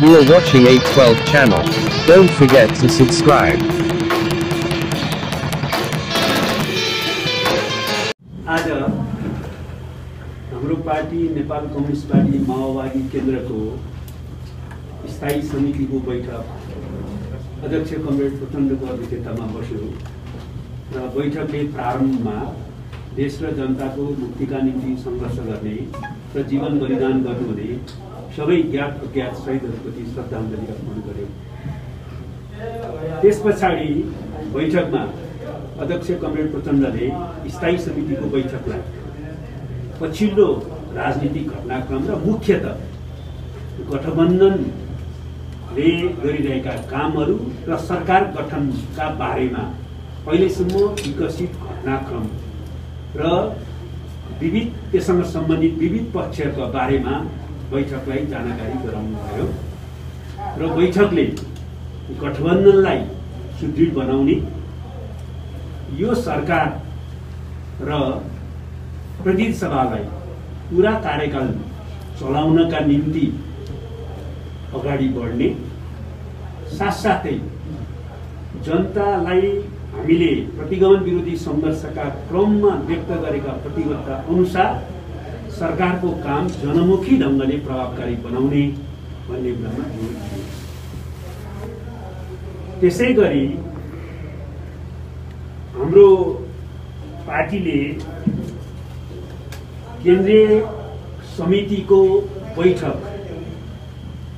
You are watching 812 channel. Don't forget to subscribe. आज हाम्रो party Nepal communist party माओवादी केन्द्रको स्थायी समितिको बैठक अध्यक्ष कमरेड प्रचण्डको अध्यक्षतामा बस्यो र बैठकले प्रारम्भमा देश र जनताको मुक्तिका निम्ति सङ्घर्ष गर्ने र जीवन बलिदान गर्नुहुने सबै ज्ञात अज्ञात शहीदहरूप्रति श्रद्धाञ्जली अर्पण गर्यो। त्यस पछाडि बैठकमा अध्यक्ष कमरेड प्रचण्डले स्थायी समितिको बैठकलाई पछिल्लो राजनीतिक घटनाक्रम र मुख्यतः गठबन्धनले गरिरहेका कामहरू र सरकार गठनका बारेमा अहिलेसम्म विकसित घटनाक्रम र विविध त्यससँग सम्बन्धित विविध पक्षहरूका बारेमा बैठकलाई जानकारी गराउनुभयो र बैठकले गठबन्धनलाई सुदृढ बनाउने, यो सरकार र प्रतिनिधि सभालाई पूरा कार्यकाल चलाउनका निम्ति अगाडि बढ्ने, साथसाथै जनतालाई हामीले प्रतिगमन विरोधी सङ्घर्षका क्रममा व्यक्त गरेका प्रतिबद्धता अनुसार सरकारको काम जनमुखी ढङ्गले प्रभावकारी बनाउने भन्ने कुरामा जोड दियो। त्यसै गरी हाम्रो पार्टीले केन्द्रीय समितिको बैठक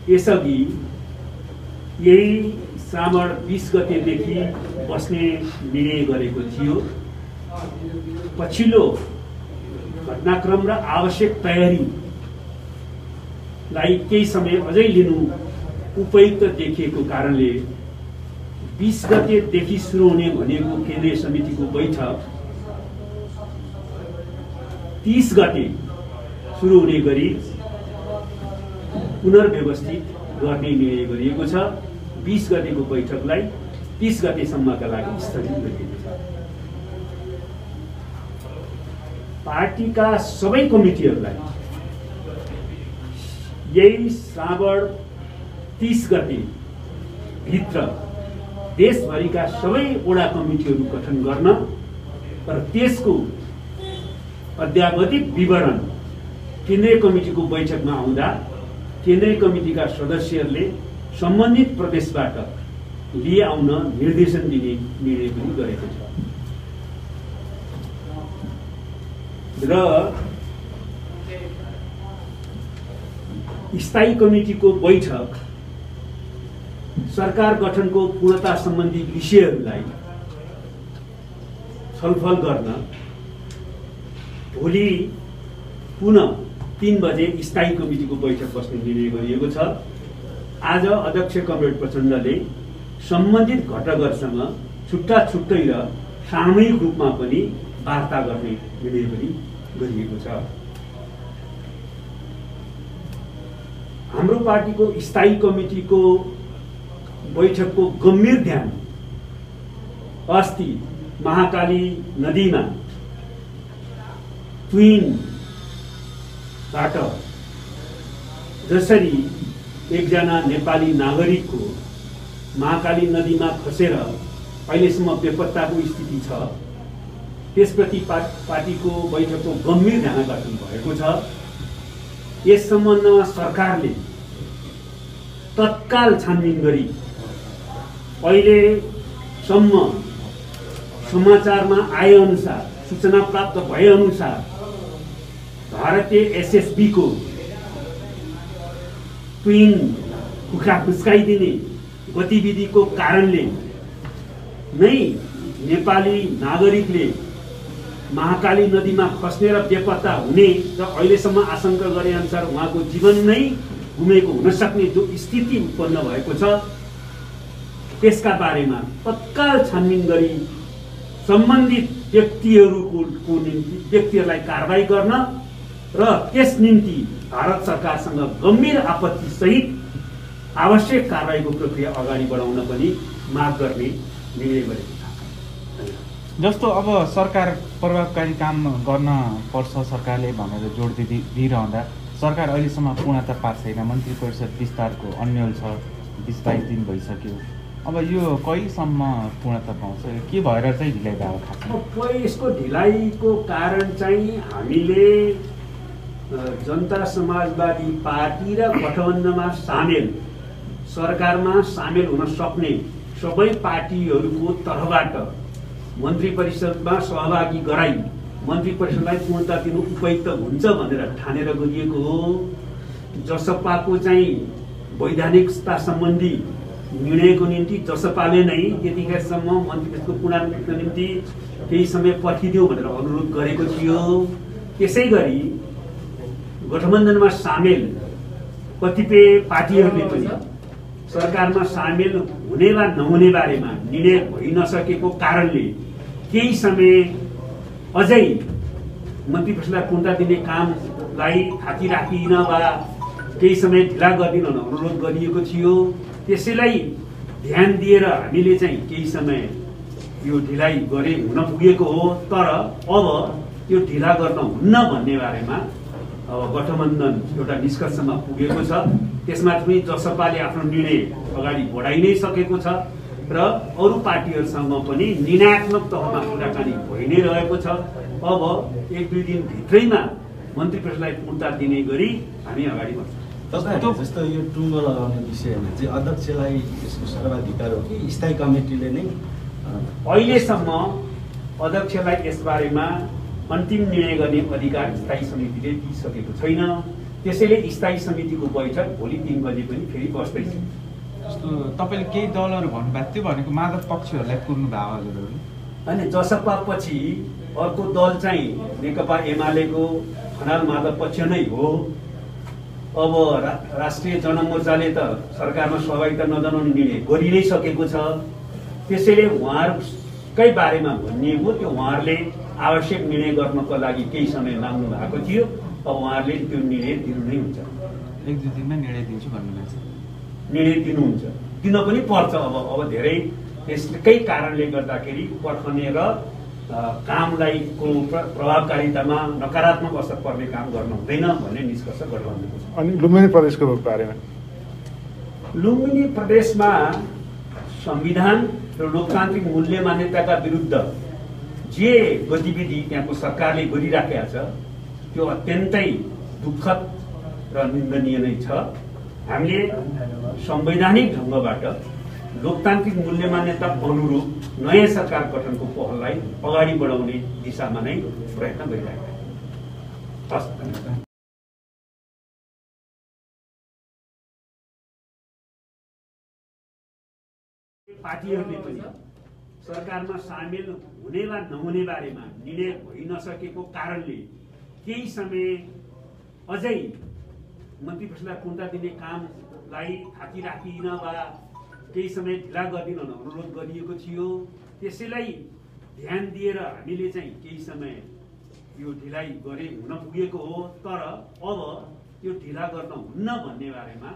यसअघि यही श्रावण 20 गतेदेखि बस्ने निर्णय गरेको थियो। पछिल्लो घटनाक्रम र आवश्यक तयारीलाई केही समय अझै लिनु उपयुक्त देखिएको कारणले 20 गतेदेखि सुरु हुने भनेको केन्द्रीय समितिको बैठक 30 गते सुरु हुने गरी पुनर्व्यवस्थित गर्ने निर्णय गरिएको छ। 20 गतेको बैठकलाई 30 गतेसम्मका लागि स्थगित गरिएको छ। पार्टीका सबै कमिटीहरूलाई यही श्रावण 30 गते भित्र देशभरिका सबै वडा कमिटीहरू गठन गर्न र त्यसको अद्यावधिक विवरण केन्द्रीय कमिटीको बैठकमा आउँदा केन्द्रीय कमिटीका सदस्यहरूले सम्बन्धित प्रदेशबाट लिए आउन निर्देशन दिने निर्णय पनि गरेको छ र स्थायी कमिटीको बैठक सरकार गठनको पूर्णता सम्बन्धी विषयहरूलाई छलफल गर्न भोलि पुनः 3 बजे स्थायी कमिटीको बैठक बस्ने निर्णय गरिएको छ। आज अध्यक्ष कमरेड प्रचण्डले सम्बन्धित घटकहरूसँग छुट्टा छुट्टै र सामूहिक रूपमा पनि वार्ता गर्ने निर्णय पनि गरिएको छ। हाम्रो पार्टीको स्थायी कमिटीको बैठकको गम्भीर ध्यान अस्ति महाकाली नदीमा ट्विनबाट जसरी एकजना नेपाली नागरिकको महाकाली नदीमा खसेर अहिलेसम्म बेपत्ताको स्थिति छ, त्यसप्रति पार्टीको बैठकको गम्भीर ध्यानाकर्षण भएको छ। यस सम्बन्धमा सरकारले तत्काल छानबिन गरी अहिलेसम्म समाचारमा आए अनुसार, सूचना प्राप्त भए अनुसार भारतीय एसएसबी को ट्विन कुखुरा फुस्काइदिने गतिविधिको कारणले नै नेपाली नागरिकले महाकाली नदीमा खस्ने र बेपत्ता हुने र अहिलेसम्म आशंका गरे अनुसार उहाँको जीवन नै गुमेको हुन सक्ने जो स्थिति उत्पन्न भएको छ, त्यसका बारेमा तत्काल छानबिन गरी सम्बन्धित व्यक्तिहरूलाई कारबाही गर्न र त्यस निम्ति भारत सरकारसँग गम्भीर आपत्ति सहित आवश्यक कारबाहीको प्रक्रिया अगाडि बढाउन पनि माग गर्ने निर्णय गरेको छ। जस्तो अब सरकार प्रभावकारी काम गर्न पर्छ सरकारले भनेर जोड दिइरहँदा सरकार अहिलेसम्म पूर्णता पाएको छैन। मन्त्री परिषद विस्तारको अन्यल छ, 20-22 दिन भइसक्यो। अब यो कहिलेसम्म पूर्णता पाउँछ? के भएर चाहिँ ढिलाइ भयो खास? यसको ढिलाइको कारण चाहिँ हामीले जनता समाजवादी पार्टी र गठबन्धनमा सामेल, सरकारमा सामेल हुन सक्ने सबै पार्टीहरूको तर्फबाट मन्त्री परिषदमा सहभागी गराई मन्त्री परिषदलाई पूर्णता दिनु उपयुक्त हुन्छ भनेर ठानेर गरिएको हो। जसपाको चाहिँ वैधानिकता सम्बन्धी निर्णयको निम्ति जसपाले नै यतिखेरसम्म मन्त्री परिषदको पूर्णाङ्कको निम्ति केही समय पर्खिदियो भनेर अनुरोध गरेको थियो। त्यसै गरी गठबन्धनमा सामेल कतिपय पार्टीहरूले पनि सरकारमा सामेल हुने वा नहुने बारेमा निर्णय भइ नसकेको कारणले केही समय अझै मन्त्री परिषदलाई पूर्णता दिने कामलाई थाकी राखिन वा केही समय ढिला गरिदिन अनुरोध गरिएको थियो। त्यसैलाई ध्यान दिएर हामीले चाहिँ केही समय यो ढिलाइ गरे हुन पुगेको हो। तर अब यो ढिला गर्न हुन्न भन्ने बारेमा अब गठबन्धन एउटा निष्कर्षमा पुगेको छ। त्यसमा पनि जसपाले आफ्नो निर्णय अगाडि बढाइ नै सकेको छ र अरू पार्टीहरूसँग पनि निर्णयात्मक तहमा कुराकानी भइ नै रहेको छ। अब 1-2 दिन भित्रैमा मन्त्री परिषदलाई पूर्णता दिने गरी हामी अगाडि बढ्छौँ। जस्तो यो टुङ्गो लगाउने विषयमा चाहिँ अध्यक्षलाई यसको सर्वाधिकार हो कि स्थायी कमिटीले नै? अहिलेसम्म अध्यक्षलाई यसबारेमा अन्तिम निर्णय गर्ने अधिकार स्थायी समितिले दिइसकेको छैन। त्यसैले स्थायी समितिको बैठक भोलि 3 बजे पनि फेरि बस्दैछ। जस्तो तपाईँले केही दलहरू भन्नुभएको थियो, भनेको माधव पक्षहरूलाई कुर्नु भयो हजुरहरू? अनि जसपा पछि अर्को दल चाहिँ नेकपा एमालेको खनाल माधव पक्ष नै हो। अब राष्ट्रिय जनमोर्चाले त सरकारमा सहभागिता नजनाउने निर्णय गरि नै सकेको छ। त्यसैले उहाँहरूकै बारेमा भनिएको त्यो उहाँहरूले आवश्यक निर्णय गर्नको लागि केही समय माग्नु भएको थियो। अब उहाँहरूले त्यो निर्णय दिनु नै हुन्छ। 1-2 दिनमा निर्णय दिन्छु भन्नुभएको छ। निर्णय दिनुहुन्छ, दिन पनि पर्छ। अब धेरै त्यसकै कारणले गर्दाखेरि पर्खने र कामलाई को प्रभावकारितामा नकारात्मक असर पर्ने काम गर्न हुँदैन भन्ने निष्कर्ष गठबन्धनको छ। अनि लुम्बिनी प्रदेशको बारेमा? लुम्बिनी प्रदेशमा संविधान र लोकतान्त्रिक मूल्य मान्यताका विरुद्ध जे गतिविधि त्यहाँको सरकारले गरिराखेका छ त्यो अत्यन्तै दुःखद र निन्दनीय नै छ। हामीले संवैधानिक ढङ्गबाट लोकतान्त्रिक मूल्य मान्यता अनुरूप नयाँ सरकार गठनको पहललाई अगाडि बढाउने दिशामा नै प्रयत्न गरिरहेका छौँ। पार्टीहरूले पनि सरकारमा सामेल हुने वा नहुने बारेमा निर्णय भइ नसकेको कारणले केही समय अझै मन्त्री परिषदलाई पूर्णता दिने कामलाई थाकी राखिन वा केही समय ढिला गरिदिन अनुरोध गरिएको थियो। त्यसैलाई ध्यान दिएर हामीले चाहिँ केही समय यो ढिलाइ गरे हुन पुगेको हो। तर अब यो ढिला गर्न हुन्न भन्ने बारेमा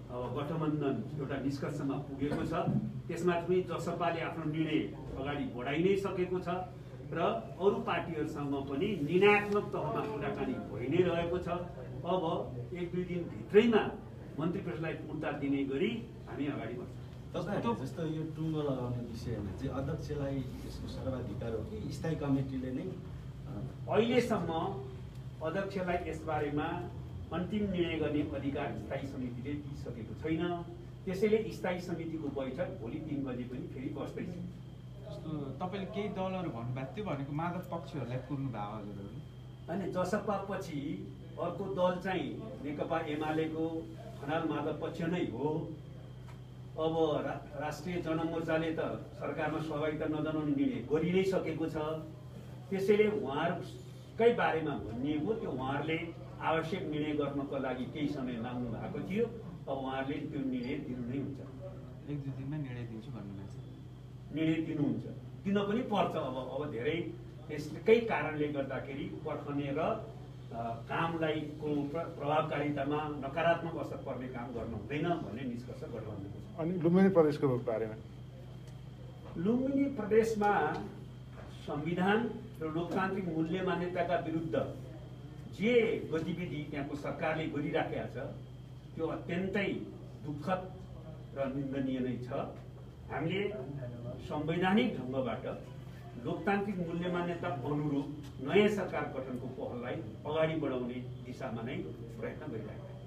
अब गठबन्धन एउटा निष्कर्षमा पुगेको छ। त्यसमा पनि जसपाले आफ्नो निर्णय अगाडि बढाइ नै सकेको छ र अरू पार्टीहरूसँग पनि निर्णयात्मक तहमा कुराकानी भइ नै रहेको छ। अब 1-2 दिन भित्रैमा मन्त्री परिषदलाई पूर्णता दिने गरी हामी अगाडि बढ्छौँ। जस्तो यो टुङ्गो लगाउने विषयमा चाहिँ अध्यक्षलाई यसको सर्वाधिकार हो कि स्थायी कमिटीले नै? अहिलेसम्म अध्यक्षलाई यसबारेमा अन्तिम निर्णय गर्ने अधिकार स्थायी समितिले दिइसकेको छैन। त्यसैले स्थायी समितिको बैठक भोलि 3 बजे पनि फेरि बस्दैछ। जस्तो तपाईँले केही दलहरू भन्नुभएको थियो, भनेको माधव पक्षहरूलाई कुर्नु भयो हजुरहरू? अनि जसपा पछि अर्को दल चाहिँ नेकपा एमालेको खनाल माधव पक्ष नै हो। अब राष्ट्रिय जनमोर्चाले त सरकारमा सहभागिता नजनाउने निर्णय गरि नै सकेको छ। त्यसैले उहाँहरूकै बारेमा भनिएको त्यो उहाँहरूले आवश्यक निर्णय गर्नको लागि केही समय माग्नु भएको थियो। अब उहाँहरूले त्यो निर्णय दिनु नै हुन्छ। 1-2 दिनमा निर्णय दिन्छु भन्नुभएको छ। निर्णय दिनुहुन्छ, दिन पनि पर्छ। अब धेरै त्यसकै कारणले गर्दाखेरि पर्खने र कामलाई को प्रभावकारितामा नकारात्मक असर पर्ने काम गर्न हुँदैन भन्ने निष्कर्ष गठबन्धनको छ। अनि लुम्बिनी प्रदेशको बारेमा? लुम्बिनी प्रदेशमा संविधान र लोकतान्त्रिक मूल्य मान्यताका विरुद्ध जे गतिविधि त्यहाँको सरकारले गरिराखेका छ त्यो अत्यन्तै दुःखद र निन्दनीय नै छ। हामीले संवैधानिक ढङ्गबाट लोकतान्त्रिक मूल्य मान्यता अनुरूप नयाँ सरकार गठनको पहललाई अगाडि बढाउने दिशामा नै प्रयत्न गरिरहेका छौँ।